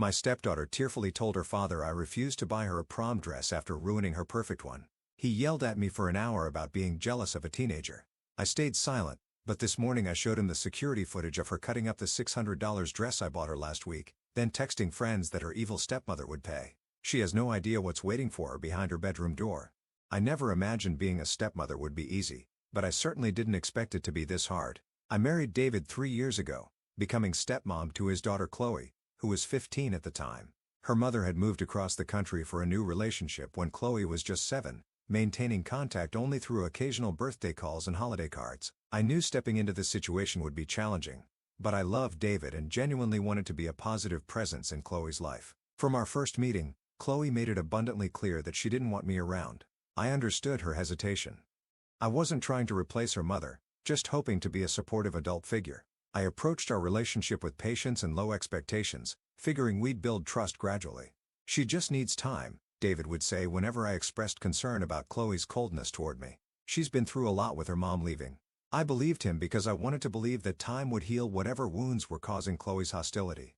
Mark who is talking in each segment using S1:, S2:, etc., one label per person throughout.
S1: My stepdaughter tearfully told her father I refused to buy her a prom dress after ruining her perfect one. He yelled at me for an hour about being jealous of a teenager. I stayed silent, but this morning I showed him the security footage of her cutting up the $600 dress I bought her last week, then texting friends that her evil stepmother would pay. She has no idea what's waiting for her behind her bedroom door. I never imagined being a stepmother would be easy, but I certainly didn't expect it to be this hard. I married David 3 years ago, becoming stepmom to his daughter Chloe, who was 15 at the time. Her mother had moved across the country for a new relationship when Chloe was just 7, maintaining contact only through occasional birthday calls and holiday cards. I knew stepping into this situation would be challenging, but I loved David and genuinely wanted to be a positive presence in Chloe's life. From our first meeting, Chloe made it abundantly clear that she didn't want me around. I understood her hesitation. I wasn't trying to replace her mother, just hoping to be a supportive adult figure. I approached our relationship with patience and low expectations, figuring we'd build trust gradually. "She just needs time," David would say whenever I expressed concern about Chloe's coldness toward me. "She's been through a lot with her mom leaving." I believed him because I wanted to believe that time would heal whatever wounds were causing Chloe's hostility.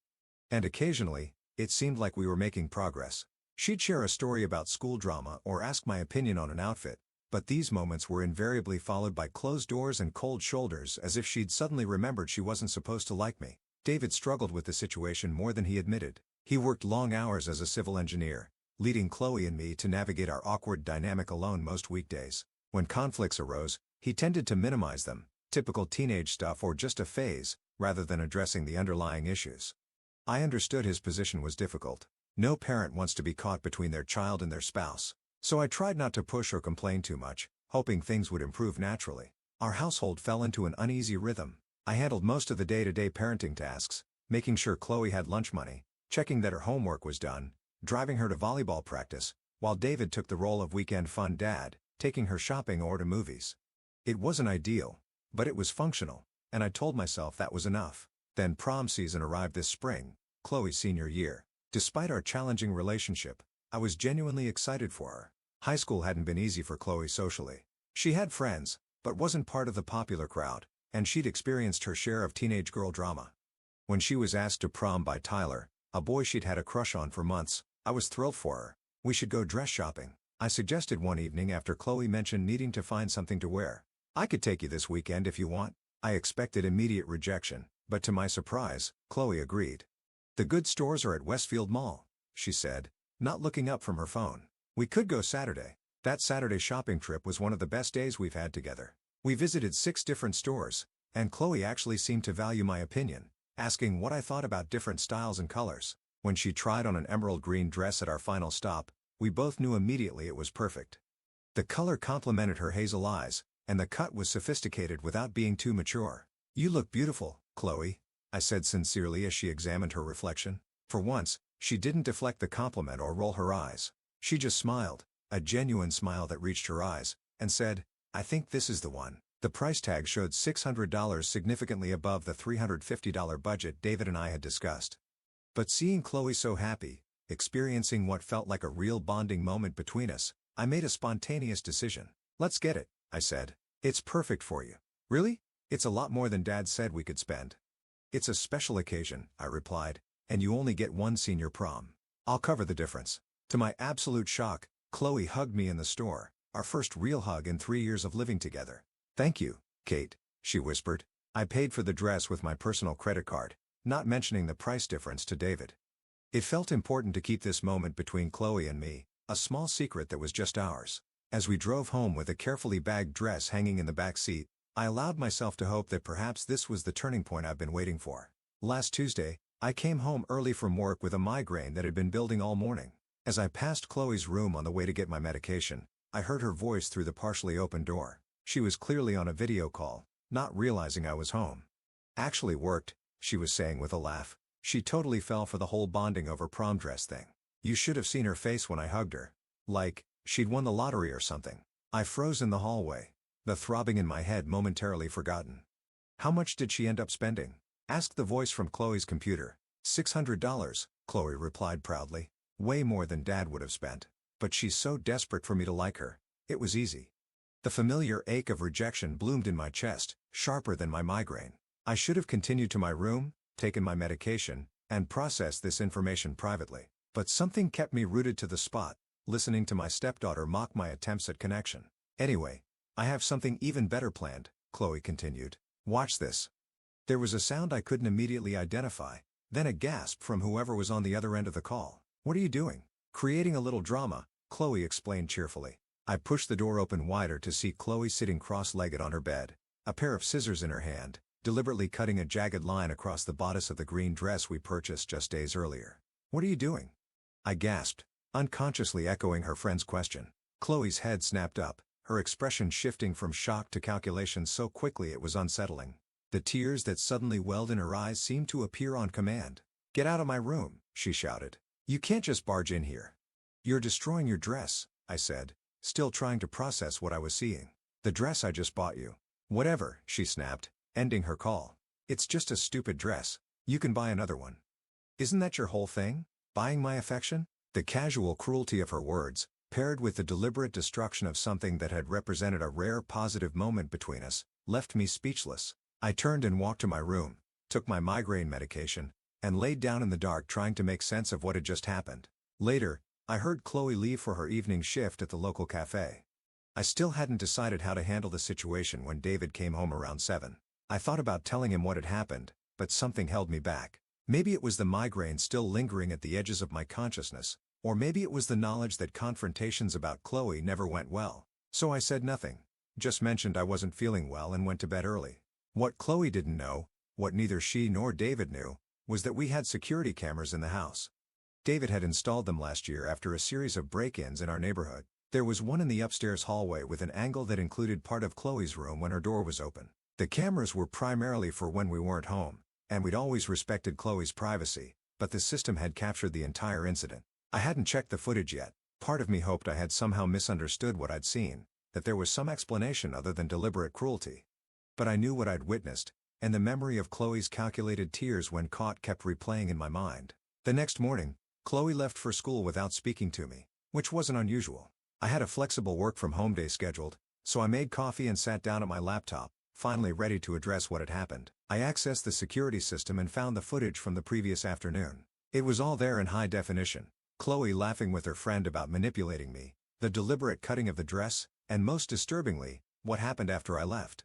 S1: And occasionally, it seemed like we were making progress. She'd share a story about school drama or ask my opinion on an outfit, but these moments were invariably followed by closed doors and cold shoulders, as if she'd suddenly remembered she wasn't supposed to like me. David struggled with the situation more than he admitted. He worked long hours as a civil engineer, leading Chloe and me to navigate our awkward dynamic alone most weekdays. When conflicts arose, he tended to minimize them, typical teenage stuff or just a phase, rather than addressing the underlying issues. I understood his position was difficult. No parent wants to be caught between their child and their spouse. So I tried not to push or complain too much, hoping things would improve naturally. Our household fell into an uneasy rhythm. I handled most of the day-to-day parenting tasks, making sure Chloe had lunch money, checking that her homework was done, driving her to volleyball practice, while David took the role of weekend fun dad, taking her shopping or to movies. It wasn't ideal, but it was functional, and I told myself that was enough. Then prom season arrived this spring, Chloe's senior year. Despite our challenging relationship, I was genuinely excited for her. High school hadn't been easy for Chloe socially. She had friends, but wasn't part of the popular crowd, and she'd experienced her share of teenage girl drama. When she was asked to prom by Tyler, a boy she'd had a crush on for months, I was thrilled for her. "We should go dress shopping," I suggested one evening after Chloe mentioned needing to find something to wear. "I could take you this weekend if you want." I expected immediate rejection, but to my surprise, Chloe agreed. "The good stores are at Westfield Mall," she said, not looking up from her phone. "We could go Saturday." That Saturday shopping trip was one of the best days we've had together. We visited 6 different stores, and Chloe actually seemed to value my opinion, asking what I thought about different styles and colors. When she tried on an emerald green dress at our final stop, we both knew immediately it was perfect. The color complemented her hazel eyes, and the cut was sophisticated without being too mature. "You look beautiful, Chloe," I said sincerely as she examined her reflection. For once, she didn't deflect the compliment or roll her eyes. She just smiled, a genuine smile that reached her eyes, and said, "I think this is the one." The price tag showed $600, significantly above the $350 budget David and I had discussed. But seeing Chloe so happy, experiencing what felt like a real bonding moment between us, I made a spontaneous decision. "Let's get it," I said. "It's perfect for you." "Really? It's a lot more than Dad said we could spend." "It's a special occasion," I replied, "and you only get one senior prom. I'll cover the difference." To my absolute shock, Chloe hugged me in the store, our first real hug in 3 years of living together. "Thank you, Kate," she whispered. I paid for the dress with my personal credit card, not mentioning the price difference to David. It felt important to keep this moment between Chloe and me, a small secret that was just ours. As we drove home with a carefully bagged dress hanging in the back seat, I allowed myself to hope that perhaps this was the turning point I've been waiting for. Last Tuesday, I came home early from work with a migraine that had been building all morning. As I passed Chloe's room on the way to get my medication, I heard her voice through the partially open door. She was clearly on a video call, not realizing I was home. "Actually worked," she was saying with a laugh. She totally fell for the whole bonding over prom dress thing. You should have seen her face when I hugged her. Like, she'd won the lottery or something. I froze in the hallway, the throbbing in my head momentarily forgotten. "How much did she end up spending?" asked the voice from Chloe's computer. $600, Chloe replied proudly. "Way more than Dad would have spent. But she's so desperate for me to like her. It was easy." The familiar ache of rejection bloomed in my chest, sharper than my migraine. I should have continued to my room, taken my medication, and process this information privately. But something kept me rooted to the spot, listening to my stepdaughter mock my attempts at connection. Anyway, I have something even better planned, Chloe continued. Watch this. There was a sound I couldn't immediately identify, then a gasp from whoever was on the other end of the call. What are you doing? Creating a little drama, Chloe explained cheerfully. I pushed the door open wider to see Chloe sitting cross-legged on her bed, a pair of scissors in her hand, deliberately cutting a jagged line across the bodice of the green dress we purchased just days earlier. What are you doing? I gasped, unconsciously echoing her friend's question. Chloe's head snapped up, her expression shifting from shock to calculation so quickly it was unsettling. The tears that suddenly welled in her eyes seemed to appear on command. Get out of my room, she shouted. You can't just barge in here. You're destroying your dress, I said, still trying to process what I was seeing. The dress I just bought you. Whatever, she snapped, ending her call. It's just a stupid dress. You can buy another one. Isn't that your whole thing? Buying my affection? The casual cruelty of her words, paired with the deliberate destruction of something that had represented a rare positive moment between us, left me speechless. I turned and walked to my room, took my migraine medication, and laid down in the dark trying to make sense of what had just happened. Later, I heard Chloe leave for her evening shift at the local cafe. I still hadn't decided how to handle the situation when David came home around 7. I thought about telling him what had happened, but something held me back. Maybe it was the migraine still lingering at the edges of my consciousness, or maybe it was the knowledge that confrontations about Chloe never went well. So I said nothing, just mentioned I wasn't feeling well and went to bed early. What Chloe didn't know, what neither she nor David knew, was that we had security cameras in the house. David had installed them last year after a series of break-ins in our neighborhood. There was one in the upstairs hallway with an angle that included part of Chloe's room when her door was open. The cameras were primarily for when we weren't home, and we'd always respected Chloe's privacy, but the system had captured the entire incident. I hadn't checked the footage yet. Part of me hoped I had somehow misunderstood what I'd seen, that there was some explanation other than deliberate cruelty. But I knew what I'd witnessed, and the memory of Chloe's calculated tears when caught kept replaying in my mind. The next morning, Chloe left for school without speaking to me, which wasn't unusual. I had a flexible work-from-home day scheduled, so I made coffee and sat down at my laptop, finally ready to address what had happened. I accessed the security system and found the footage from the previous afternoon. It was all there in high definition. Chloe laughing with her friend about manipulating me, the deliberate cutting of the dress, and most disturbingly, what happened after I left.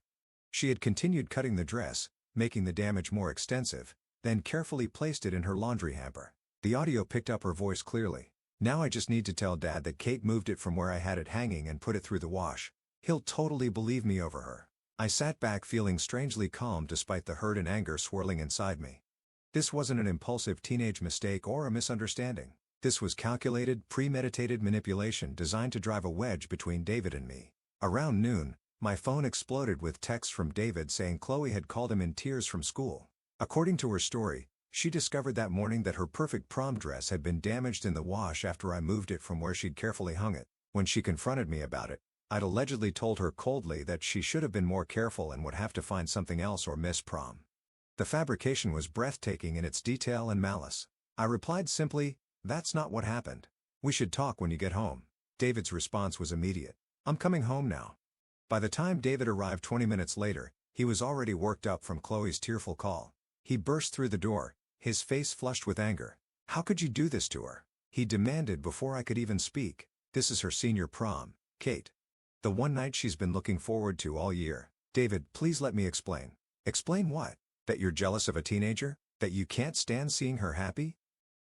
S1: She had continued cutting the dress, making the damage more extensive, then carefully placed it in her laundry hamper. The audio picked up her voice clearly. Now I just need to tell Dad that Kate moved it from where I had it hanging and put it through the wash. He'll totally believe me over her. I sat back feeling strangely calm despite the hurt and anger swirling inside me. This wasn't an impulsive teenage mistake or a misunderstanding. This was calculated, premeditated manipulation designed to drive a wedge between David and me. Around noon, my phone exploded with texts from David saying Chloe had called him in tears from school. According to her story, she discovered that morning that her perfect prom dress had been damaged in the wash after I moved it from where she'd carefully hung it. When she confronted me about it, I'd allegedly told her coldly that she should have been more careful and would have to find something else or miss prom. The fabrication was breathtaking in its detail and malice. I replied simply, "That's not what happened. We should talk when you get home." David's response was immediate. "I'm coming home now." By the time David arrived 20 minutes later, he was already worked up from Chloe's tearful call. He burst through the door, his face flushed with anger. "How could you do this to her?" he demanded before I could even speak. "This is her senior prom, Kate. The one night she's been looking forward to all year." "David, please let me explain." "Explain what? That you're jealous of a teenager? That you can't stand seeing her happy?"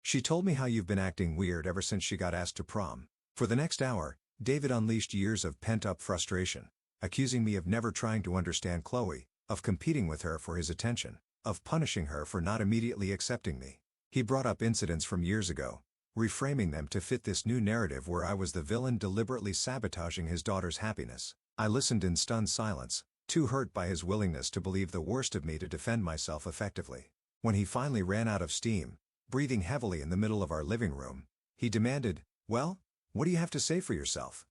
S1: "She told me how you've been acting weird ever since she got asked to prom." For the next hour, David unleashed years of pent-up frustration, accusing me of never trying to understand Chloe, of competing with her for his attention, of punishing her for not immediately accepting me. He brought up incidents from years ago, reframing them to fit this new narrative where I was the villain deliberately sabotaging his daughter's happiness. I listened in stunned silence, too hurt by his willingness to believe the worst of me to defend myself effectively. When he finally ran out of steam, breathing heavily in the middle of our living room, he demanded, "Well, what do you have to say for yourself?"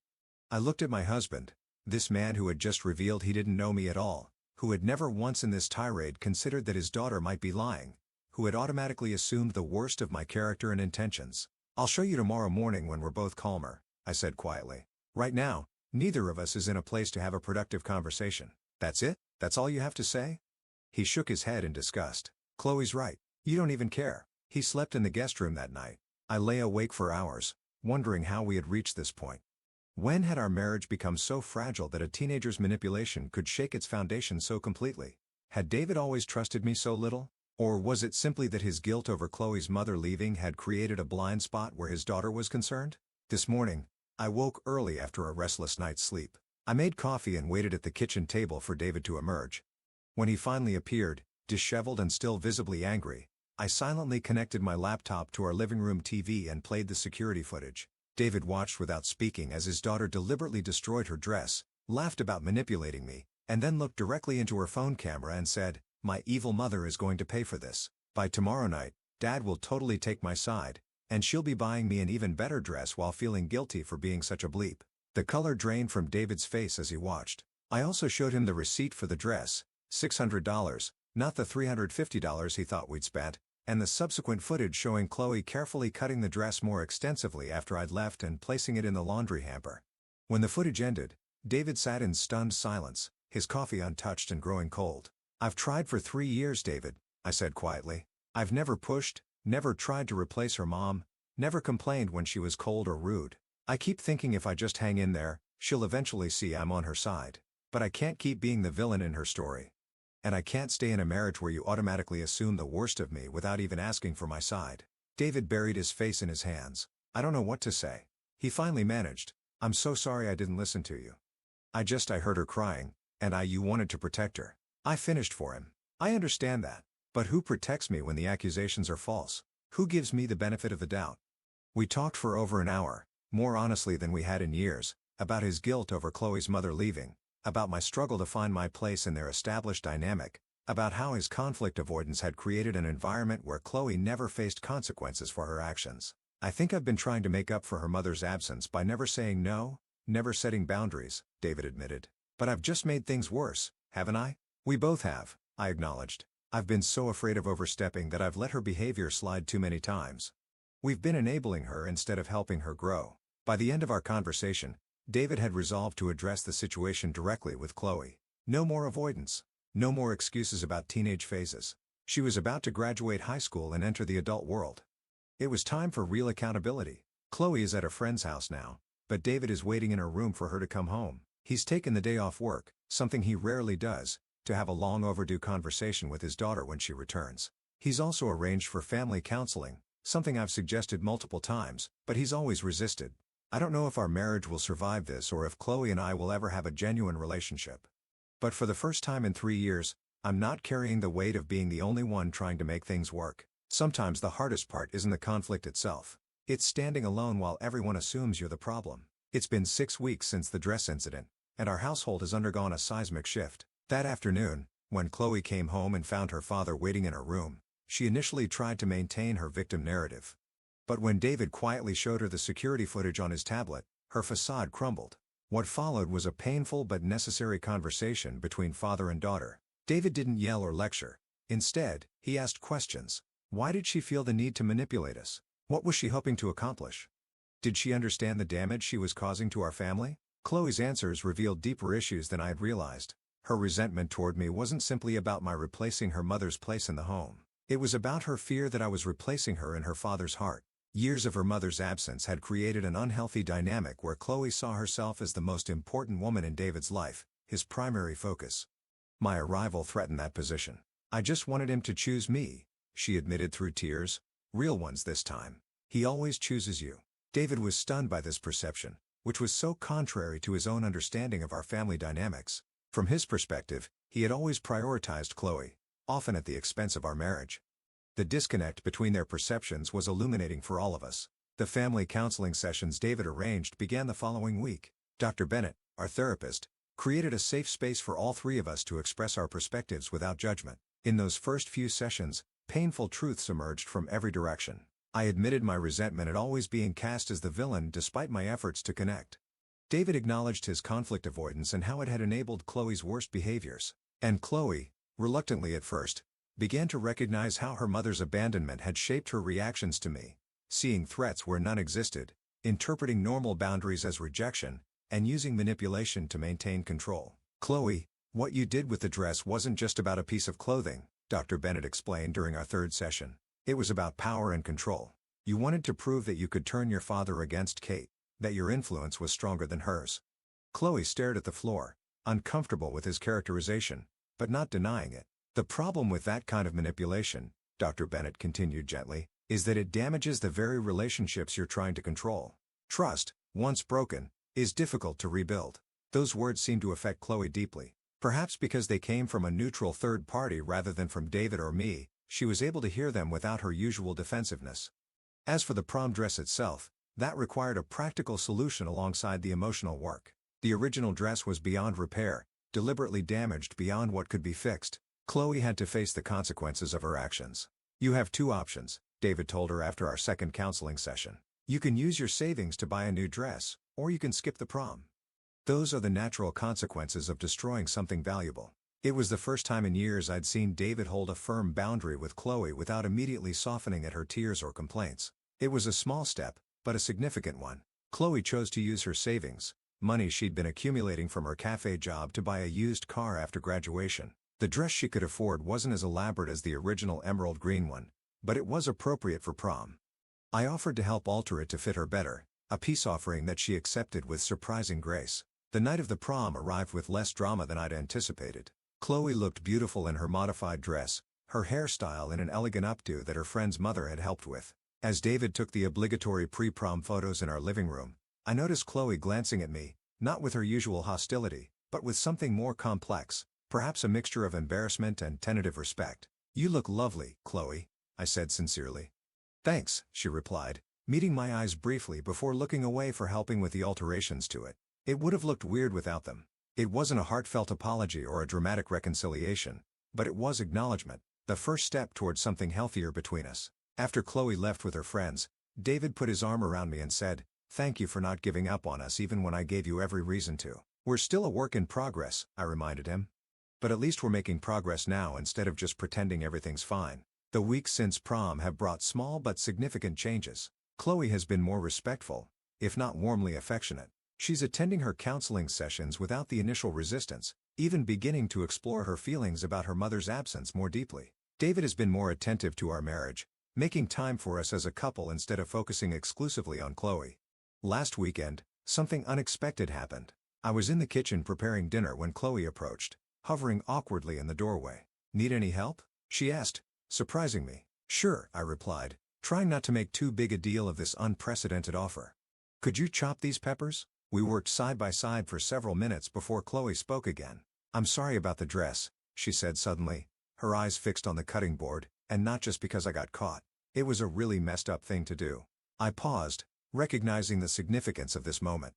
S1: I looked at my husband, this man who had just revealed he didn't know me at all, who had never once in this tirade considered that his daughter might be lying, who had automatically assumed the worst of my character and intentions. "I'll show you tomorrow morning when we're both calmer," I said quietly. "Right now, neither of us is in a place to have a productive conversation." "That's it? That's all you have to say?" He shook his head in disgust. "Chloe's right. You don't even care. He slept in the guest room that night. I lay awake for hours, wondering how we had reached this point. When had our marriage become so fragile that a teenager's manipulation could shake its foundation so completely? Had David always trusted me so little? Or was it simply that his guilt over Chloe's mother leaving had created a blind spot where his daughter was concerned? This morning, I woke early after a restless night's sleep. I made coffee and waited at the kitchen table for David to emerge. When he finally appeared, disheveled and still visibly angry, I silently connected my laptop to our living room TV and played the security footage. David watched without speaking as his daughter deliberately destroyed her dress, laughed about manipulating me, and then looked directly into her phone camera and said, "My evil mother is going to pay for this. By tomorrow night, Dad will totally take my side, and she'll be buying me an even better dress while feeling guilty for being such a bleep." The color drained from David's face as he watched. I also showed him the receipt for the dress, $600, not the $350 he thought we'd spent, and the subsequent footage showing Chloe carefully cutting the dress more extensively after I'd left and placing it in the laundry hamper. When the footage ended, David sat in stunned silence, his coffee untouched and growing cold. "I've tried for 3 years, David," I said quietly. "I've never pushed, never tried to replace her mom, never complained when she was cold or rude. I keep thinking if I just hang in there, she'll eventually see I'm on her side. But I can't keep being the villain in her story. And I can't stay in a marriage where you automatically assume the worst of me without even asking for my side." David buried his face in his hands. "I don't know what to say." He finally managed, "I'm so sorry I didn't listen to you. I heard her crying, and you wanted to protect her." I finished for him. "I understand that. But who protects me when the accusations are false? Who gives me the benefit of the doubt?" We talked for over an hour, more honestly than we had in years, about his guilt over Chloe's mother leaving, about my struggle to find my place in their established dynamic, about how his conflict avoidance had created an environment where Chloe never faced consequences for her actions. "I think I've been trying to make up for her mother's absence by never saying no, never setting boundaries," David admitted. "But I've just made things worse, haven't I?" "We both have," I acknowledged. "I've been so afraid of overstepping that I've let her behavior slide too many times. We've been enabling her instead of helping her grow." By the end of our conversation, David had resolved to address the situation directly with Chloe. No more avoidance. No more excuses about teenage phases. She was about to graduate high school and enter the adult world. It was time for real accountability. Chloe is at a friend's house now, but David is waiting in her room for her to come home. He's taken the day off work, something he rarely does, to have a long overdue conversation with his daughter when she returns. He's also arranged for family counseling, something I've suggested multiple times, but he's always resisted. I don't know if our marriage will survive this or if Chloe and I will ever have a genuine relationship. But for the first time in 3 years, I'm not carrying the weight of being the only one trying to make things work. Sometimes the hardest part isn't the conflict itself. It's standing alone while everyone assumes you're the problem. It's been 6 weeks since the dress incident, and our household has undergone a seismic shift. That afternoon, when Chloe came home and found her father waiting in her room, she initially tried to maintain her victim narrative. But when David quietly showed her the security footage on his tablet, her facade crumbled. What followed was a painful but necessary conversation between father and daughter. David didn't yell or lecture. Instead, he asked questions. Why did she feel the need to manipulate us? What was she hoping to accomplish? Did she understand the damage she was causing to our family? Chloe's answers revealed deeper issues than I had realized. Her resentment toward me wasn't simply about my replacing her mother's place in the home. It was about her fear that I was replacing her in her father's heart. Years of her mother's absence had created an unhealthy dynamic where Chloe saw herself as the most important woman in David's life, his primary focus. My arrival threatened that position. "I just wanted him to choose me," she admitted through tears. "Real ones this time. He always chooses you." David was stunned by this perception, which was so contrary to his own understanding of our family dynamics. From his perspective, he had always prioritized Chloe, often at the expense of our marriage. The disconnect between their perceptions was illuminating for all of us. The family counseling sessions David arranged began the following week. Dr. Bennett, our therapist, created a safe space for all 3 of us to express our perspectives without judgment. In those first few sessions, painful truths emerged from every direction. I admitted my resentment at always being cast as the villain despite my efforts to connect. David acknowledged his conflict avoidance and how it had enabled Chloe's worst behaviors. And Chloe, reluctantly at first, began to recognize how her mother's abandonment had shaped her reactions to me, seeing threats where none existed, interpreting normal boundaries as rejection, and using manipulation to maintain control. "Chloe, what you did with the dress wasn't just about a piece of clothing," Dr. Bennett explained during our 3rd session. It was about power and control. You wanted to prove that you could turn your father against Kate, that your influence was stronger than hers. Chloe stared at the floor, uncomfortable with his characterization, but not denying it. The problem with that kind of manipulation, Dr. Bennett continued gently, is that it damages the very relationships you're trying to control. Trust, once broken, is difficult to rebuild. Those words seemed to affect Chloe deeply. Perhaps because they came from a neutral third party rather than from David or me, she was able to hear them without her usual defensiveness. As for the prom dress itself, that required a practical solution alongside the emotional work. The original dress was beyond repair, deliberately damaged beyond what could be fixed. Chloe had to face the consequences of her actions. You have two options, David told her after our second counseling session. You can use your savings to buy a new dress, or you can skip the prom. Those are the natural consequences of destroying something valuable. It was the first time in years I'd seen David hold a firm boundary with Chloe without immediately softening at her tears or complaints. It was a small step, but a significant one. Chloe chose to use her savings, money she'd been accumulating from her cafe job, to buy a used car after graduation. The dress she could afford wasn't as elaborate as the original emerald green one, but it was appropriate for prom. I offered to help alter it to fit her better, a peace offering that she accepted with surprising grace. The night of the prom arrived with less drama than I'd anticipated. Chloe looked beautiful in her modified dress, her hairstyle in an elegant updo that her friend's mother had helped with. As David took the obligatory pre-prom photos in our living room, I noticed Chloe glancing at me, not with her usual hostility, but with something more complex, perhaps a mixture of embarrassment and tentative respect. "You look lovely, Chloe," I said sincerely. "Thanks," she replied, meeting my eyes briefly before looking away for helping with the alterations to it. It would have looked weird without them. It wasn't a heartfelt apology or a dramatic reconciliation, but it was acknowledgement, the first step towards something healthier between us. After Chloe left with her friends, David put his arm around me and said, "Thank you for not giving up on us even when I gave you every reason to." "We're still a work in progress," I reminded him. "But at least we're making progress now instead of just pretending everything's fine." The weeks since prom have brought small but significant changes. Chloe has been more respectful, if not warmly affectionate. She's attending her counseling sessions without the initial resistance, even beginning to explore her feelings about her mother's absence more deeply. David has been more attentive to our marriage, making time for us as a couple instead of focusing exclusively on Chloe. Last weekend, something unexpected happened. I was in the kitchen preparing dinner when Chloe approached, hovering awkwardly in the doorway. "Need any help?" she asked, surprising me. "Sure," I replied, trying not to make too big a deal of this unprecedented offer. "Could you chop these peppers?" We worked side by side for several minutes before Chloe spoke again. "I'm sorry about the dress," she said suddenly, her eyes fixed on the cutting board, "and not just because I got caught. It was a really messed up thing to do." I paused, recognizing the significance of this moment.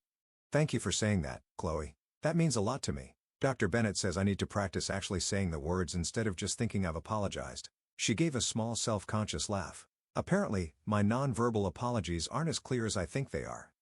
S1: "Thank you for saying that, Chloe. That means a lot to me. Dr. Bennett says I need to practice actually saying the words instead of just thinking I've apologized." She gave a small self-conscious laugh. "Apparently, my non-verbal apologies aren't as clear as I think they are."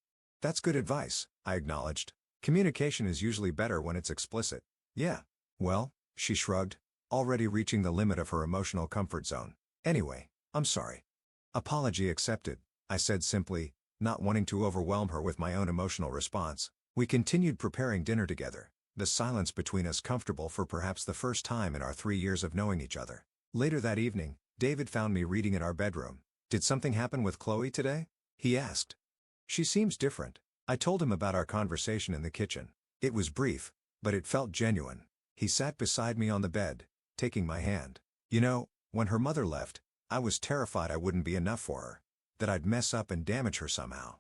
S1: "That's good advice," I acknowledged. "Communication is usually better when it's explicit." "Yeah. Well," she shrugged, already reaching the limit of her emotional comfort zone. "Anyway, I'm sorry." "Apology accepted," I said simply, not wanting to overwhelm her with my own emotional response. We continued preparing dinner together, the silence between us comfortable for perhaps the first time in our 3 years of knowing each other. Later that evening, David found me reading in our bedroom. "Did something happen with Chloe today?" he asked. "She seems different." I told him about our conversation in the kitchen. It was brief, but it felt genuine. He sat beside me on the bed, taking my hand. "You know, when her mother left, I was terrified I wouldn't be enough for her, that I'd mess up and damage her somehow.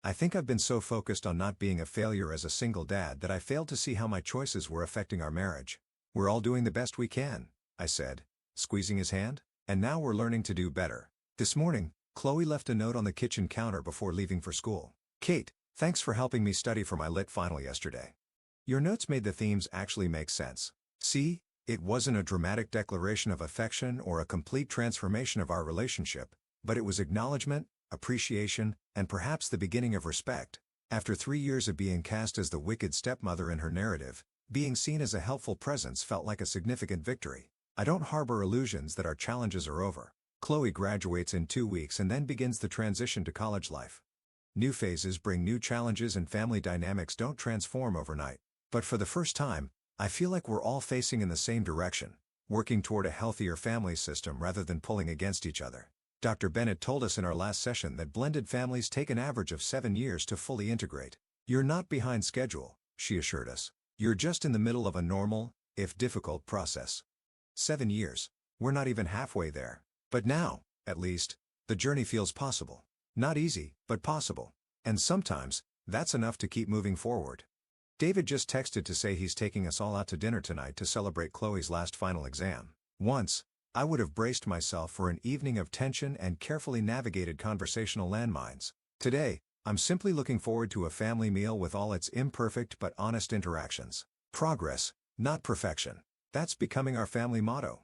S1: I think I've been so focused on not being a failure as a single dad that I failed to see how my choices were affecting our marriage. We're all doing the best we can," I said, squeezing his hand, "and now we're learning to do better." This morning, Chloe left a note on the kitchen counter before leaving for school. "Kate, thanks for helping me study for my lit final yesterday. Your notes made the themes actually make sense." See, it wasn't a dramatic declaration of affection or a complete transformation of our relationship, but it was acknowledgement, appreciation, and perhaps the beginning of respect. After 3 years of being cast as the wicked stepmother in her narrative, being seen as a helpful presence felt like a significant victory. I don't harbor illusions that our challenges are over. Chloe graduates in 2 weeks and then begins the transition to college life. New phases bring new challenges and family dynamics don't transform overnight. But for the first time, I feel like we're all facing in the same direction, working toward a healthier family system rather than pulling against each other. Dr. Bennett told us in our last session that blended families take an average of 7 years to fully integrate. You're not behind schedule, she assured us. You're just in the middle of a normal, if difficult, process. 7 years. We're not even halfway there. But now, at least, the journey feels possible. Not easy, but possible. And sometimes, that's enough to keep moving forward. David just texted to say he's taking us all out to dinner tonight to celebrate Chloe's last final exam. Once, I would have braced myself for an evening of tension and carefully navigated conversational landmines. Today, I'm simply looking forward to a family meal with all its imperfect but honest interactions. Progress, not perfection. That's becoming our family motto.